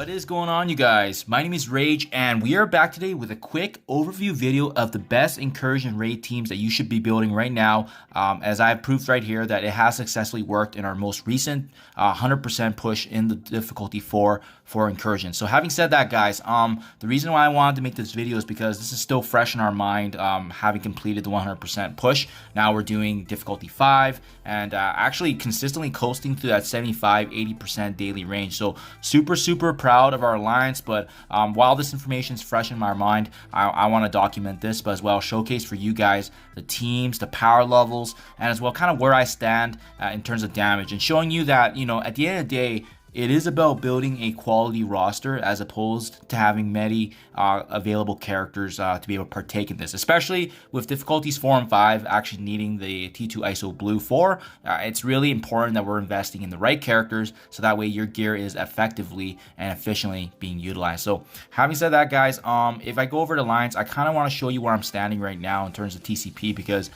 What is going on, you guys? My name is Rayge, and we are back today with a quick overview video of the best Incursion raid teams that you should be building right now, as I have proved right here that it has successfully worked in our most recent 100% push in the difficulty 4 for Incursion. So having said that, guys, the reason why I wanted to make this video is because this is still fresh in our mind, having completed the 100% push. Now we're doing difficulty 5 and actually consistently coasting through that 75-80% daily range. So super proud of our alliance, but while this information is fresh in my mind, I want to document this, but as well showcase for you guys the teams, the power levels, and as well kind of where I stand in terms of damage, and showing you that, you know, at the end of the day, it is about building a quality roster as opposed to having many available characters to be able to partake in this, especially with difficulties 4 and 5 actually needing the T2 ISO Blue 4. It's really important that we're investing in the right characters so that way your gear is effectively and efficiently being utilized. So having said that, guys, if I go over the lines, I kind of want to show you where I'm standing right now in terms of TCP, because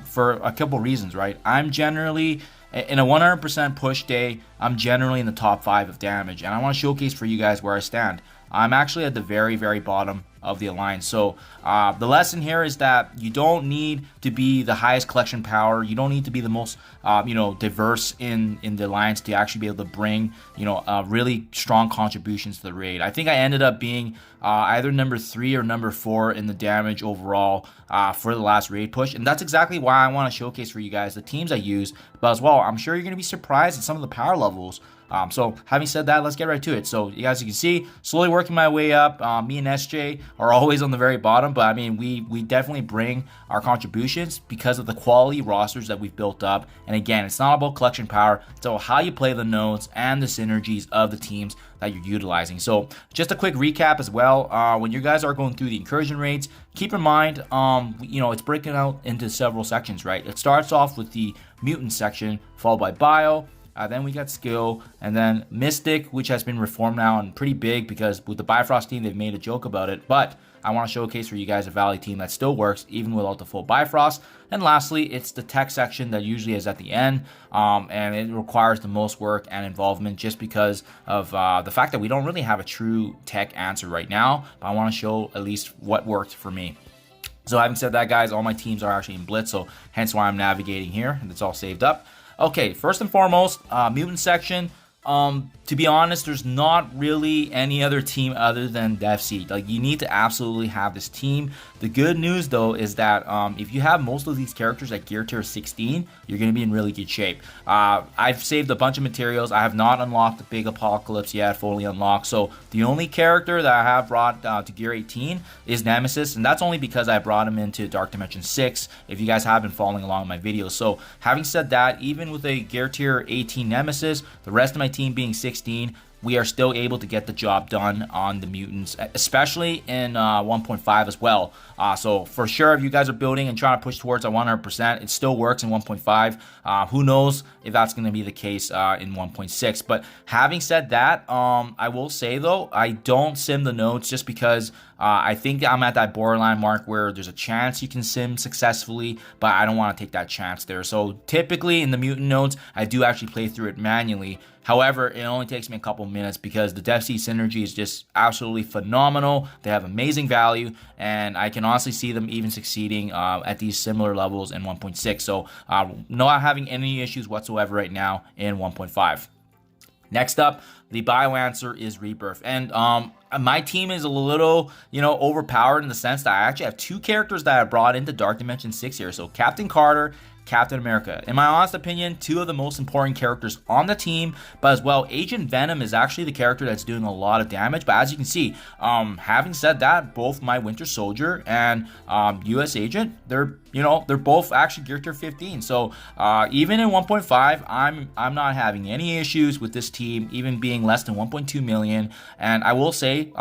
for a couple reasons, right? I'm generally in a 100% push day, I'm generally in the top 5 of damage, and I want to showcase for you guys where I stand. I'm actually at the very bottom of the alliance. So the lesson here is that you don't need to be the highest collection power. You don't need to be the most diverse in the alliance to actually be able to bring really strong contributions to the raid. I think I ended up being either number 3 or number 4 in the damage overall for the last raid push, and that's exactly why I want to showcase for you guys the teams I use, but as well I'm sure you're going to be surprised at some of the power levels. So having said that, let's get right to it. So you guys, you can see, slowly working my way up. Me and SJ are always on the very bottom, but I mean, we definitely bring our contributions because of the quality rosters that we've built up. And again, it's not about collection power, it's about how you play the nodes and the synergies of the teams that you're utilizing. So just a quick recap as well, when you guys are going through the Incursion raids, keep in mind, it's breaking out into several sections, right? It starts off with the Mutant Section, followed by Bio, then we got Skill, and then Mystic, which has been reformed now and pretty big because with the Bifrost team, they've made a joke about it. But I want to showcase for you guys a Valley team that still works even without the full Bifrost. And lastly, it's the Tech Section that usually is at the end, and it requires the most work and involvement just because of the fact that we don't really have a true tech answer right now. But I want to show at least what worked for me. So having said that, guys, all my teams are actually in Blitz, so hence why I'm navigating here, and it's all saved up. Okay, first and foremost, Mutant Section. To be honest, there's not really any other team other than DevC. Like, you need to absolutely have this team. The good news, though, is that if you have most of these characters at gear tier 16, you're going to be in really good shape. I've saved a bunch of materials. I have not unlocked the Big Apocalypse yet, fully unlocked. So the only character that I have brought to gear 18 is Nemesis, and that's only because I brought him into Dark Dimension 6, if you guys have been following along my videos. So having said that, even with a gear tier 18 Nemesis, the rest of my team being 16, we are still able to get the job done on the mutants, especially in 1.5 as well. So for sure, if you guys are building and trying to push towards a 100%, it still works in 1.5. Who knows if that's going to be the case in 1.6. But having said that, I will say though, I don't sim the nodes just because I think I'm at that borderline mark where there's a chance you can sim successfully, but I don't want to take that chance there. So typically in the mutant nodes, I do actually play through it manually. However, it only takes me a couple minutes because the DevC synergy is just absolutely phenomenal. They have amazing value, and I can honestly see them even succeeding at these similar levels in 1.6. So not having any issues whatsoever right now in 1.5. Next up, the bio answer is Rebirth. And my team is a little, overpowered in the sense that I actually have 2 characters that I brought into Dark Dimension 6 here. So Captain Carter, Captain America. In my honest opinion, 2 of the most important characters on the team, but as well, Agent Venom is actually the character that's doing a lot of damage. But as you can see, having said that, both my Winter Soldier and US Agent, they're both actually gear tier 15. So even in 1.5, I'm not having any issues with this team even being less than 1.2 million. And I will say,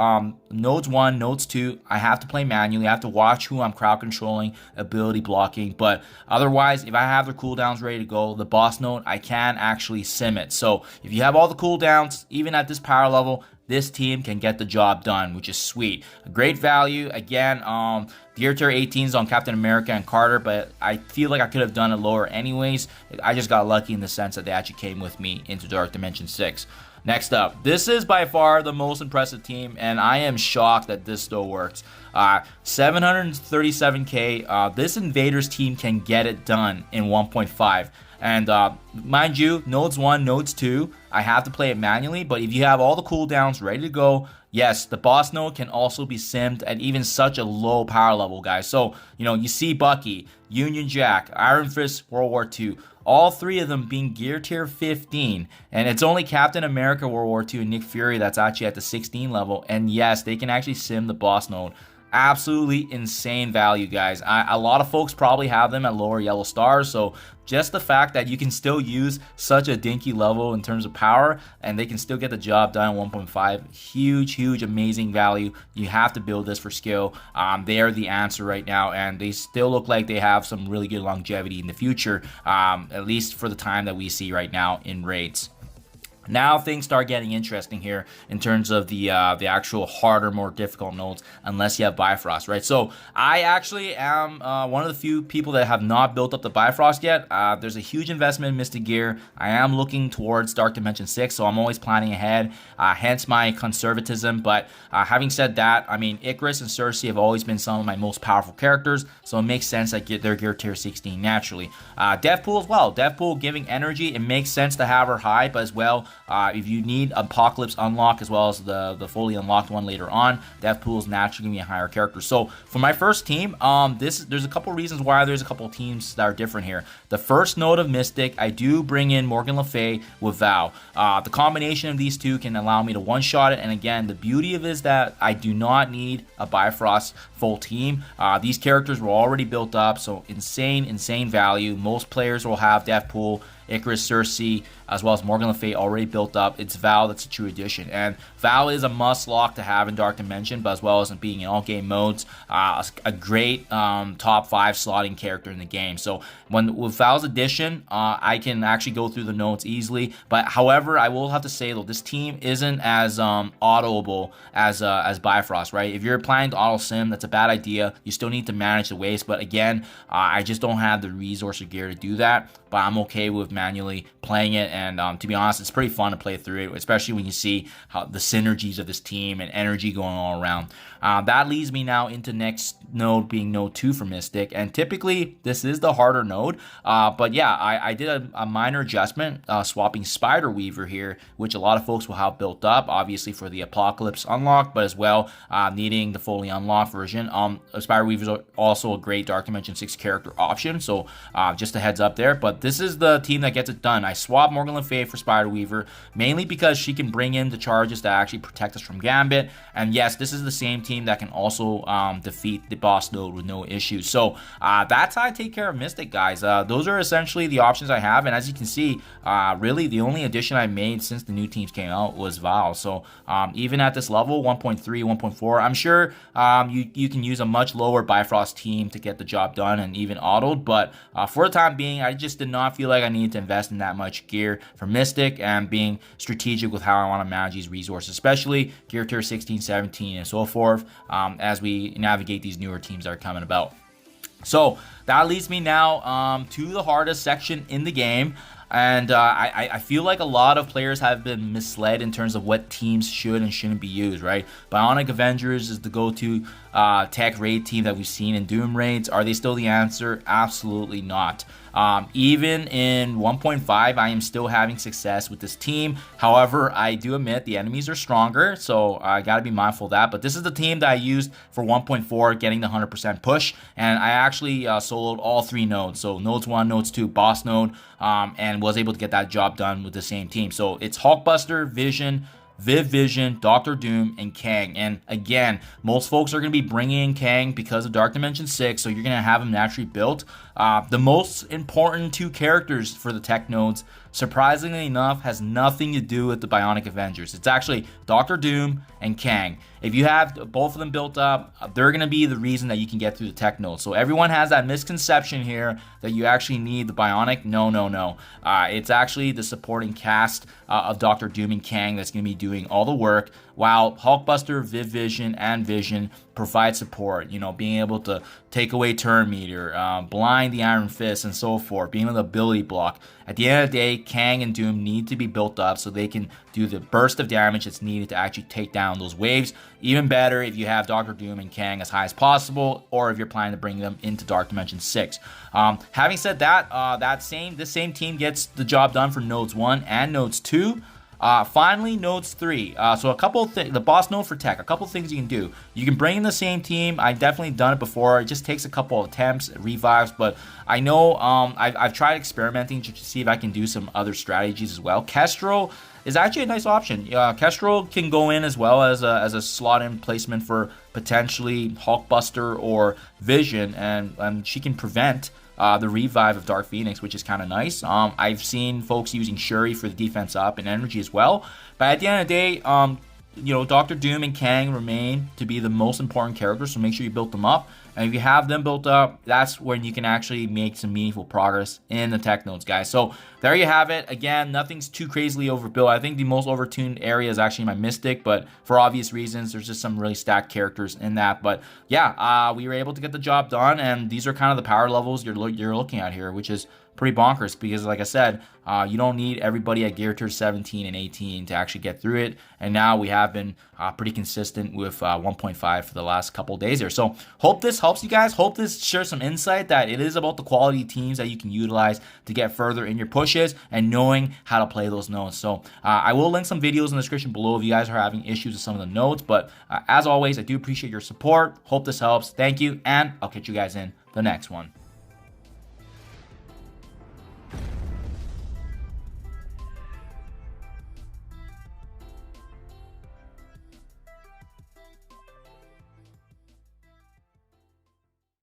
nodes 1, nodes 2, I have to play manually. I have to watch who I'm crowd controlling, ability blocking. But otherwise, if I have the cooldowns ready to go, the boss node, I can actually sim it. So if you have all the cooldowns, even at this power level, this team can get the job done, which is sweet. Great value. Again, Gear Tier 18s on Captain America and Carter, but I feel like I could have done it lower anyways. I just got lucky in the sense that they actually came with me into Dark Dimension 6. Next up, this is by far the most impressive team, and I am shocked that this still works. 737k, this Invaders team can get it done in 1.5. And mind you, nodes 1, nodes 2, I have to play it manually, but if you have all the cooldowns ready to go, yes, the boss node can also be simmed at even such a low power level, guys. So, you see Bucky, Union Jack, Iron Fist, World War II, all three of them being Gear Tier 15. And it's only Captain America, World War II, and Nick Fury that's actually at the 16 level. And yes, they can actually sim the boss node. Absolutely insane value, guys. A lot of folks probably have them at lower yellow stars, so just the fact that you can still use such a dinky level in terms of power and they can still get the job done at 1.5, huge amazing value. You have to build this for skill. They are the answer right now, and they still look like they have some really good longevity in the future, at least for the time that we see right now in raids. Now things start getting interesting here in terms of the actual harder, more difficult nodes, unless you have Bifrost, right? So I actually am one of the few people that have not built up the Bifrost yet. There's a huge investment in Mystic Gear. I am looking towards Dark Dimension 6, so I'm always planning ahead, hence my conservatism. But having said that, I mean, Icarus and Cersei have always been some of my most powerful characters, so it makes sense that they're Gear Tier 16 naturally. Deathpool as well. Deathpool giving energy, it makes sense to have her high, but as well, if you need Apocalypse unlock as well as the fully unlocked one later on, Deathpool is naturally going to be a higher character. So for my first team, there's a couple reasons why there's a couple teams that are different here. The first node of Mystic, I do bring in Morgan Le Fay with Val. The combination of these two can allow me to one-shot it, and again, the beauty of it is that I do not need a Bifrost full team. These characters were already built up, so insane value. Most players will have Deathpool, Icarus, Cersei, as well as Morgan Le Fay already built up. It's Val that's a true addition. And Val is a must lock to have in Dark Dimension, but as well as being in all game modes, a great top 5 slotting character in the game. So with Val's addition, I can actually go through the nodes easily. But however, I will have to say though, this team isn't as autoable as Bifrost, right? If you're planning to auto sim, that's a bad idea. You still need to manage the waste. But again, I just don't have the resource or gear to do that. But I'm okay with manually playing it, and to be honest, it's pretty fun to play through it, especially when you see how the synergies of this team and energy going all around. That leads me now into next node being node 2 for Mystic, and typically this is the harder node, but yeah, I did a minor adjustment, swapping Spider Weaver here, which a lot of folks will have built up, obviously for the Apocalypse unlock, but as well needing the fully unlocked version. Spider Weaver is also a great Dark Dimension 6 character option, so just a heads up there. But this is the team that gets it done. I swapped Morgan Le Fay for Spider Weaver, mainly because she can bring in the charges that actually protect us from Gambit, and yes, this is the same team that can also defeat the boss node with no issues. So that's how I take care of Mystic, guys. Those are essentially the options I have, and as you can see, really the only addition I made since the new teams came out was Val. So even at this level, 1.3, 1.4, I'm sure you can use a much lower Bifrost team to get the job done and even autoed, but for the time being, I just did not feel like I needed to invest in that much gear for Mystic, and being strategic with how I want to manage these resources, especially Gear Tier 16, 17, and so forth, as we navigate these newer teams that are coming about. So that leads me now to the hardest section in the game. And I feel like a lot of players have been misled in terms of what teams should and shouldn't be used, right? Bionic Avengers is the go-to tech raid team that we've seen in Doom raids. Are they still the answer? Absolutely not. Even in 1.5, I am still having success with this team. However, I do admit the enemies are stronger, so I got to be mindful of that. But this is the team that I used for 1.4, getting the 100% push, and I actually soloed all 3 nodes. So nodes 1, nodes 2, boss node, and was able to get that job done with the same team. So it's Hulkbuster, Vision, Vision, Doctor Doom, and Kang. And again, most folks are going to be bringing in Kang because of Dark Dimension 6, so you're going to have him naturally built. The most important 2 characters for the tech nodes, surprisingly enough, has nothing to do with the Bionic Avengers. It's actually Doctor Doom and Kang. If you have both of them built up, they're going to be the reason that you can get through the tech nodes. So everyone has that misconception here that you actually need the Bionic. No. It's actually the supporting cast of Doctor Doom and Kang that's going to be doing all the work, while Hulkbuster, Vision, and Vision provide support, being able to take away Turn Meter, blind the Iron Fist, and so forth, being able to ability block. At the end of the day, Kang and Doom need to be built up so they can do the burst of damage that's needed to actually take down those waves. Even better if you have Dr. Doom and Kang as high as possible, or if you're planning to bring them into Dark Dimension 6. Having said that, this same team gets the job done for Nodes 1 and Nodes 2. Finally, Nodes 3. So a couple of things, the boss node for tech, a couple of things you can do. You can bring in the same team. I've definitely done it before. It just takes a couple of attempts, revives, but I know I've tried experimenting to see if I can do some other strategies as well. Kestrel is actually a nice option. Kestrel can go in as well as a slot-in placement for potentially Hulkbuster or Vision, and she can prevent the revive of Dark Phoenix, which is kind of nice. I've seen folks using Shuri for the defense up and energy as well. But at the end of the day, Dr. Doom and Kang remain to be the most important characters, so make sure you build them up. And if you have them built up, that's when you can actually make some meaningful progress in the tech nodes, guys. So there you have it. Again, nothing's too crazily overbuilt. I think the most overtuned area is actually my Mystic, but for obvious reasons, there's just some really stacked characters in that. But yeah, we were able to get the job done, and these are kind of the power levels you're looking at here, which is pretty bonkers because, like I said, you don't need everybody at gear tier 17 and 18 to actually get through it. And now we have been pretty consistent with 1.5 for the last couple of days here. So hope this helps you guys. Hope this shares some insight that it is about the quality teams that you can utilize to get further in your pushes and knowing how to play those nodes. So I will link some videos in the description below if you guys are having issues with some of the nodes. But as always, I do appreciate your support. Hope this helps. Thank you, and I'll catch you guys in the next one.